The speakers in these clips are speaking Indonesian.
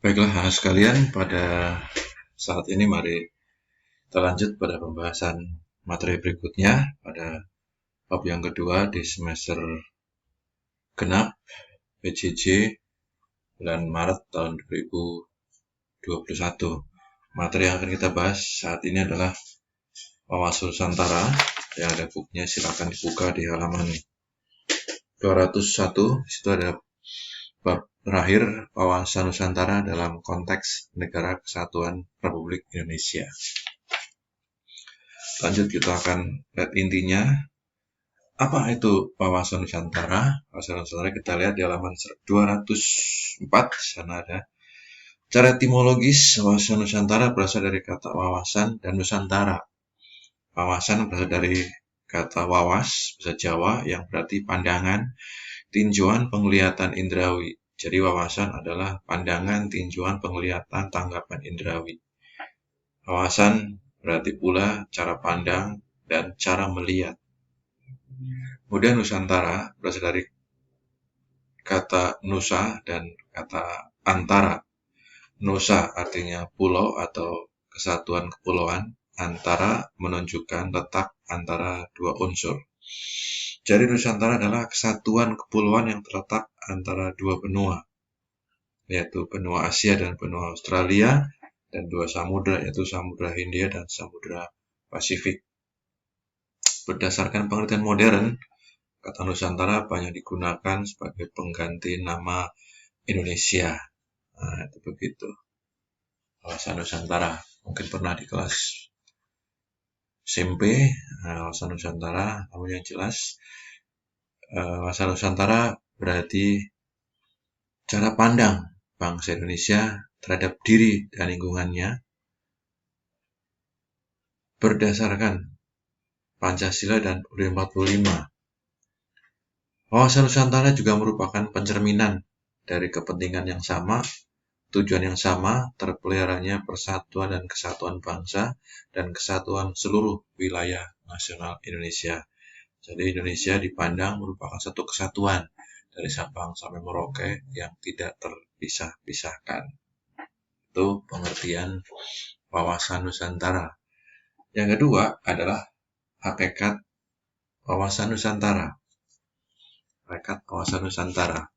Baiklah, sekalian, pada saat ini mari kita lanjut pada pembahasan materi berikutnya pada bab yang kedua di semester genap PJJ bulan Maret tahun 2021. Materi yang akan kita bahas saat ini adalah wawasan Nusantara. Yang ada bukunya silakan dibuka di halaman 201. Di situ ada bab terakhir, wawasan Nusantara dalam konteks Negara Kesatuan Republik Indonesia. Lanjut, kita akan lihat intinya. Apa itu wawasan Nusantara? Wawasan Nusantara kita lihat di halaman 204. Di sana ada cara etimologis. Wawasan Nusantara berasal dari kata wawasan dan Nusantara. Wawasan berasal dari kata wawas, bahasa Jawa, yang berarti pandangan, tinjauan, penglihatan indrawi. Jadi wawasan adalah pandangan, tinjauan, penglihatan, tanggapan indrawi. Wawasan berarti pula cara pandang dan cara melihat. Kemudian Nusantara berasal dari kata nusa dan kata antara. Nusa artinya pulau atau kesatuan kepulauan, antara menunjukkan letak antara dua unsur. Jadi Nusantara adalah kesatuan kepulauan yang terletak antara dua benua, yaitu benua Asia dan benua Australia, dan dua samudra, yaitu Samudra Hindia dan Samudra Pasifik. Berdasarkan pengertian modern, kata Nusantara banyak digunakan sebagai pengganti nama Indonesia. Nah, itu begitu. Wawasan Nusantara. Mungkin pernah di kelas SMP, wawasan Nusantara, namun yang jelas, wawasan Nusantara berarti cara pandang bangsa Indonesia terhadap diri dan lingkungannya berdasarkan Pancasila dan UUD 45. Wawasan Nusantara juga merupakan pencerminan dari kepentingan yang sama, tujuan yang sama, terpeliharanya persatuan dan kesatuan bangsa dan kesatuan seluruh wilayah nasional Indonesia. Jadi Indonesia dipandang merupakan satu kesatuan dari Sabang sampai Merauke yang tidak terpisah-pisahkan. Itu pengertian wawasan Nusantara. Yang kedua adalah hakikat wawasan Nusantara. Hakikat wawasan Nusantara.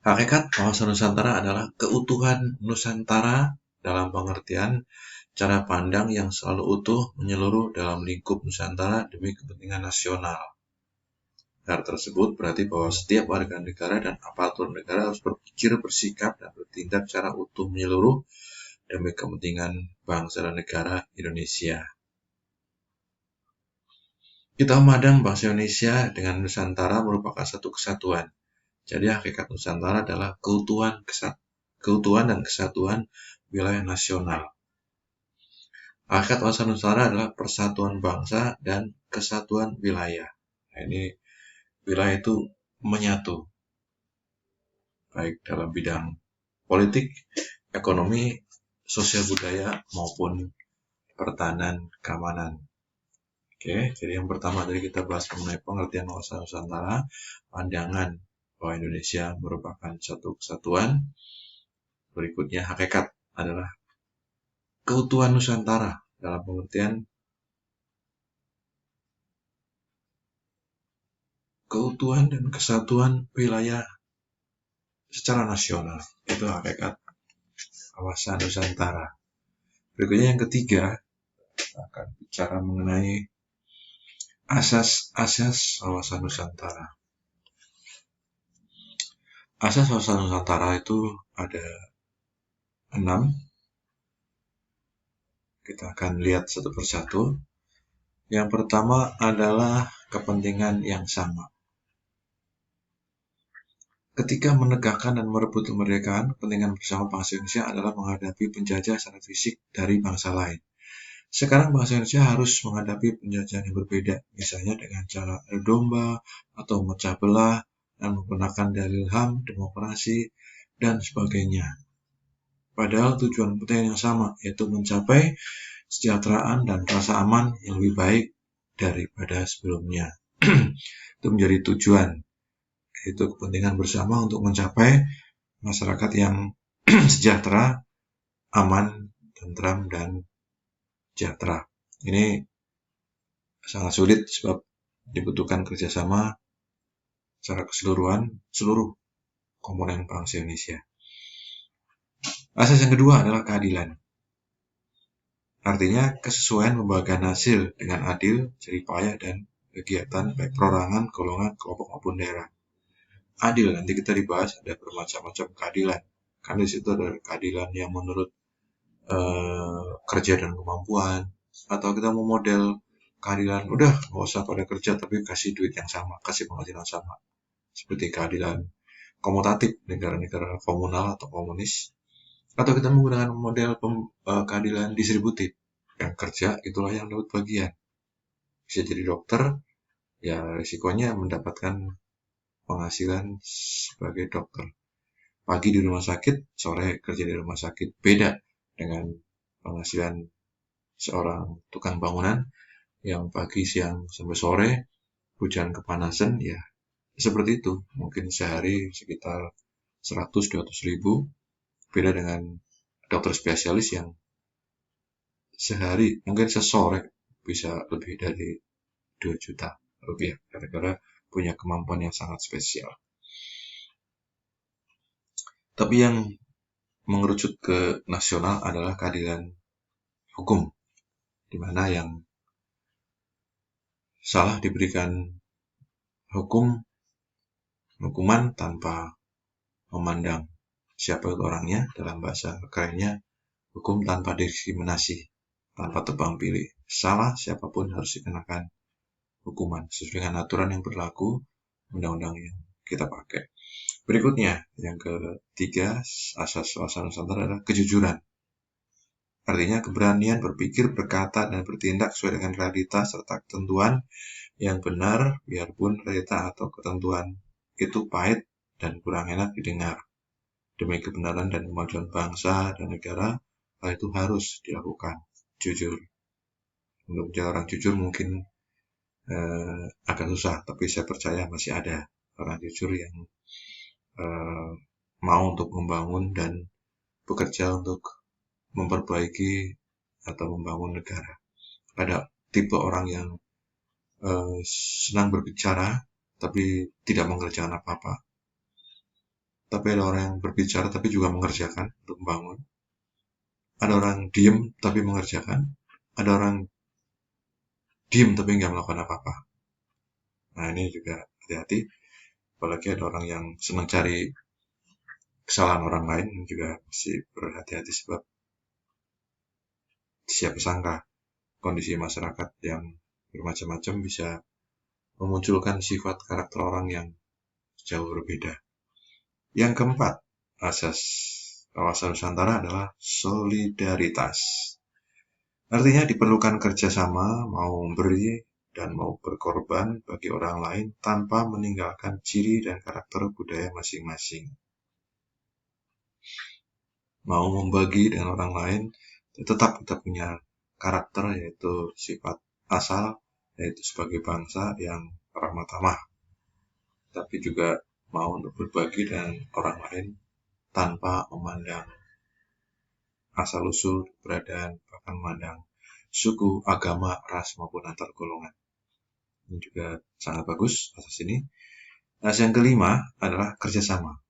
Hakikat wawasan Nusantara adalah keutuhan Nusantara dalam pengertian cara pandang yang selalu utuh menyeluruh dalam lingkup Nusantara demi kepentingan nasional. Hal tersebut berarti bahwa setiap warga negara dan aparatur negara harus berpikir, bersikap, dan bertindak secara utuh menyeluruh demi kepentingan bangsa dan negara Indonesia. Kita memandang bangsa Indonesia dengan Nusantara merupakan satu kesatuan. Jadi hakikat Nusantara adalah keutuhan dan kesatuan wilayah nasional. Hakikat wawasan Nusantara adalah persatuan bangsa dan kesatuan wilayah. Nah, ini wilayah itu menyatu, baik dalam bidang politik, ekonomi, sosial budaya, maupun pertahanan keamanan. Oke, jadi yang pertama tadi kita bahas mengenai pengertian wawasan Nusantara, pandangan bahwa Indonesia merupakan satu kesatuan. Berikutnya hakikat adalah keutuhan Nusantara dalam pengertian keutuhan dan kesatuan wilayah secara nasional. Itu hakikat wawasan Nusantara. Berikutnya yang ketiga, kita akan bicara mengenai asas-asas wawasan Nusantara. Asas wawasan Nusantara itu ada 6. Kita akan lihat satu persatu. Yang pertama adalah kepentingan yang sama. Ketika menegakkan dan merebut kemerdekaan, kepentingan bersama bangsa Indonesia adalah menghadapi penjajah secara fisik dari bangsa lain. Sekarang bangsa Indonesia harus menghadapi penjajahan yang berbeda, misalnya dengan cara adu domba atau memecah belah dan menggunakan dalil HAM, demokrasi, dan sebagainya. Padahal tujuan penting yang sama, yaitu mencapai kesejahteraan dan rasa aman yang lebih baik daripada sebelumnya. Itu menjadi tujuan, yaitu kepentingan bersama untuk mencapai masyarakat yang sejahtera, aman, tentram, dan sejahtera. Ini sangat sulit sebab dibutuhkan kerjasama secara keseluruhan seluruh komponen bangsa Indonesia. Asas yang kedua adalah keadilan. Artinya kesesuaian pembagian hasil dengan adil, jeripayah, dan kegiatan baik perorangan, golongan, kelompok maupun daerah. Adil, nanti kita dibahas ada bermacam-macam keadilan. Karena di situ ada keadilan yang menurut kerja dan kemampuan, atau kita mau model keadilan udah nggak usah pada kerja tapi kasih duit yang sama, kasih penghasilan sama, seperti keadilan komutatif negara-negara komunal atau komunis, atau kita menggunakan model keadilan distributif, yang kerja itulah yang dapat bagian. Bisa jadi dokter, ya risikonya mendapatkan penghasilan sebagai dokter. Pagi di rumah sakit, sore kerja di rumah sakit. Beda dengan penghasilan seorang tukang bangunan yang pagi, siang, sampai sore, hujan kepanasan, ya seperti itu. Mungkin sehari sekitar 100-200 ribu. Beda dengan dokter spesialis yang sehari, mungkin sesore bisa lebih dari 2 juta rupiah. Gara-gara punya kemampuan yang sangat spesial. Tapi yang mengerucut ke nasional adalah keadilan hukum, di mana yang salah diberikan hukuman tanpa memandang siapa itu orangnya, dalam bahasa kerennya hukum tanpa diskriminasi, tanpa tebang pilih. Salah siapapun harus dikenakan hukuman sesuai dengan aturan yang berlaku, undang-undang yang kita pakai. Berikutnya, yang ketiga, asas suasana Nusantara adalah kejujuran. Artinya keberanian berpikir, berkata, dan bertindak sesuai dengan realitas serta ketentuan yang benar, biarpun realita atau ketentuan itu pahit dan kurang enak didengar. Demi kebenaran dan kemajuan bangsa dan negara, hal itu harus dilakukan. Jujur. Untuk menjadi orang jujur mungkin agak susah, tapi saya percaya masih ada orang jujur yang mau untuk membangun dan bekerja untuk memperbaiki atau membangun negara. Ada tipe orang yang senang berbicara tapi tidak mengerjakan apa-apa. Tapi ada orang yang berbicara tapi juga mengerjakan untuk membangun. Ada orang diem tapi mengerjakan. Ada orang diem tapi nggak melakukan apa-apa. Nah ini juga hati-hati. Apalagi ada orang yang senang cari kesalahan orang lain, juga mesti berhati-hati sebab siapa sangka kondisi masyarakat yang bermacam-macam bisa memunculkan sifat karakter orang yang jauh berbeda. Yang keempat, asas kawasan Nusantara adalah solidaritas. Artinya diperlukan kerjasama, mau memberi dan mau berkorban bagi orang lain tanpa meninggalkan ciri dan karakter budaya masing-masing. Mau membagi dengan orang lain, tetap kita punya karakter, yaitu sifat asal, yaitu sebagai bangsa yang ramah tamah. Tapi juga mau untuk berbagi dengan orang lain tanpa memandang asal-usul, keberadaan, bahkan memandang suku, agama, ras, maupun antar golongan. Ini juga sangat bagus asas ini. Asas yang kelima adalah kerjasama.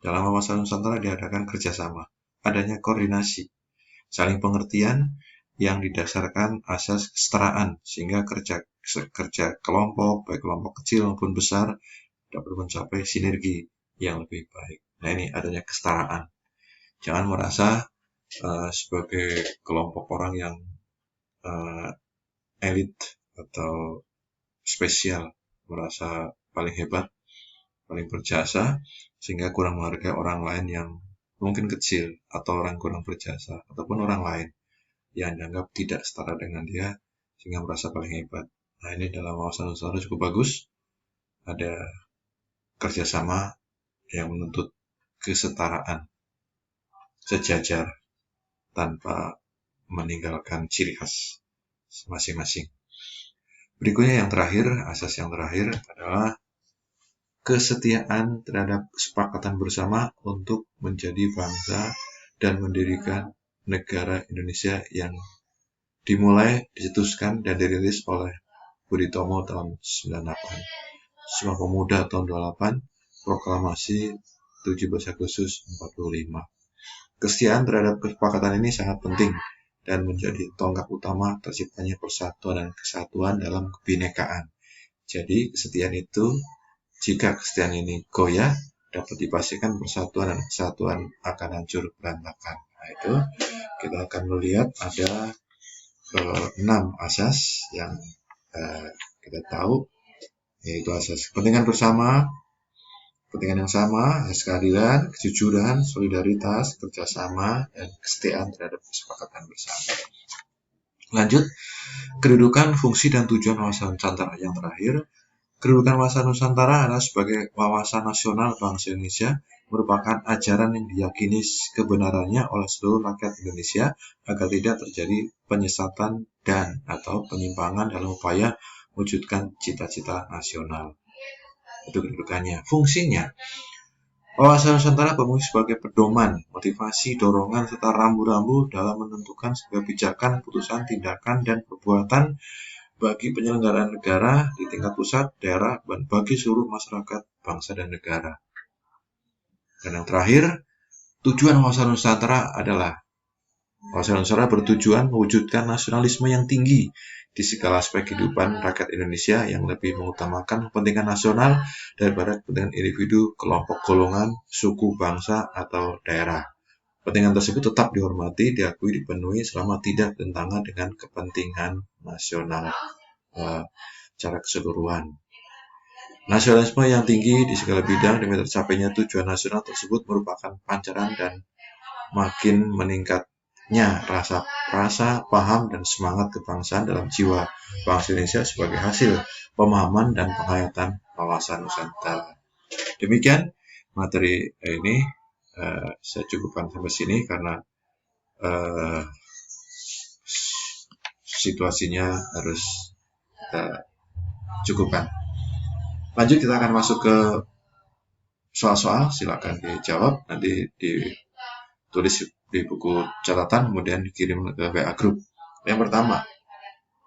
Dalam kawasan Nusantara diadakan kerjasama, adanya koordinasi, saling pengertian yang didasarkan asas kesetaraan, sehingga kerja kelompok, baik kelompok kecil maupun besar, dapat mencapai sinergi yang lebih baik. Nah ini adanya kesetaraan. Jangan merasa sebagai kelompok orang yang elit atau spesial, merasa paling hebat, paling berjasa, sehingga kurang menghargai orang lain yang mungkin kecil, atau orang kurang berjasa, ataupun orang lain yang dianggap tidak setara dengan dia, sehingga merasa paling hebat. Nah ini dalam kawasan Nusantara cukup bagus, ada kerjasama yang menuntut kesetaraan, sejajar, tanpa meninggalkan ciri khas masing-masing. Berikutnya yang terakhir, asas yang terakhir adalah kesetiaan terhadap kesepakatan bersama untuk menjadi bangsa dan mendirikan negara Indonesia yang dimulai, dicetuskan, dan dirilis oleh Budi Tomo tahun 98, Sumpah Pemuda tahun 28, Proklamasi 17 Agustus 45. Kesetiaan terhadap kesepakatan ini sangat penting dan menjadi tonggak utama terciptanya persatuan dan kesatuan dalam kebinekaan. Jadi kesetiaan itu, jika kesetiaan ini goyah, dapat dipastikan persatuan dan kesatuan akan hancur berantakan. Nah, itu kita akan melihat ada 6 asas yang kita tahu, yaitu asas kepentingan bersama, kepentingan yang sama, asas keadilan, kejujuran, solidaritas, kerjasama, dan kesetiaan terhadap kesepakatan bersama. Lanjut, kedudukan, fungsi, dan tujuan wawasan Nusantara yang terakhir. Kedudukan wawasan Nusantara adalah sebagai wawasan nasional bangsa Indonesia, merupakan ajaran yang diyakini kebenarannya oleh seluruh rakyat Indonesia agar tidak terjadi penyesatan dan atau penyimpangan dalam upaya mewujudkan cita-cita nasional. Itu kedudukannya. Fungsinya, wawasan Nusantara berfungsi sebagai pedoman, motivasi, dorongan, serta rambu-rambu dalam menentukan sebuah kebijakan, putusan, tindakan, dan perbuatan bagi penyelenggaraan negara di tingkat pusat, daerah, dan bagi seluruh masyarakat, bangsa, dan negara. Dan yang terakhir, tujuan wawasan Nusantara adalah wawasan Nusantara bertujuan mewujudkan nasionalisme yang tinggi di segala aspek kehidupan rakyat Indonesia yang lebih mengutamakan kepentingan nasional daripada kepentingan individu, kelompok, golongan, suku, bangsa, atau daerah. Kepentingan tersebut tetap dihormati, diakui, dipenuhi selama tidak bertentangan dengan kepentingan nasional secara keseluruhan. Nasionalisme yang tinggi di segala bidang demi tercapainya tujuan nasional tersebut merupakan pancaran dan makin meningkatnya rasa paham dan semangat kebangsaan dalam jiwa bangsa Indonesia sebagai hasil pemahaman dan penghayatan wawasan Nusantara. Demikian materi ini, saya cukupkan sampai sini karena situasinya harus kita cukupkan. Lanjut, kita akan masuk ke soal-soal, silakan dijawab, nanti ditulis di buku catatan, kemudian dikirim ke WA Group. Yang pertama,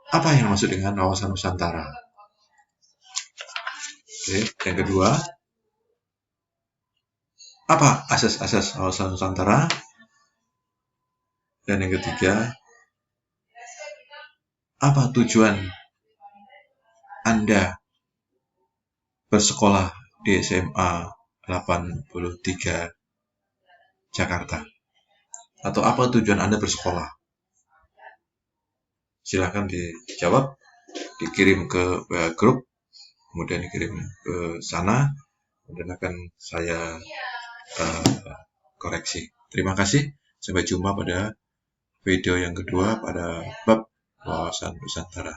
apa yang maksud dengan wawasan Nusantara? Oke, yang kedua, apa asas-asas wawasan Nusantara? Dan yang ketiga, apa tujuan Anda bersekolah di SMA 83 Jakarta? Atau apa tujuan Anda bersekolah? Silahkan dijawab, dikirim ke WA Group, kemudian dikirim ke sana, kemudian akan saya koreksi. Terima kasih, sampai jumpa pada video yang kedua pada bab wawasan Nusantara.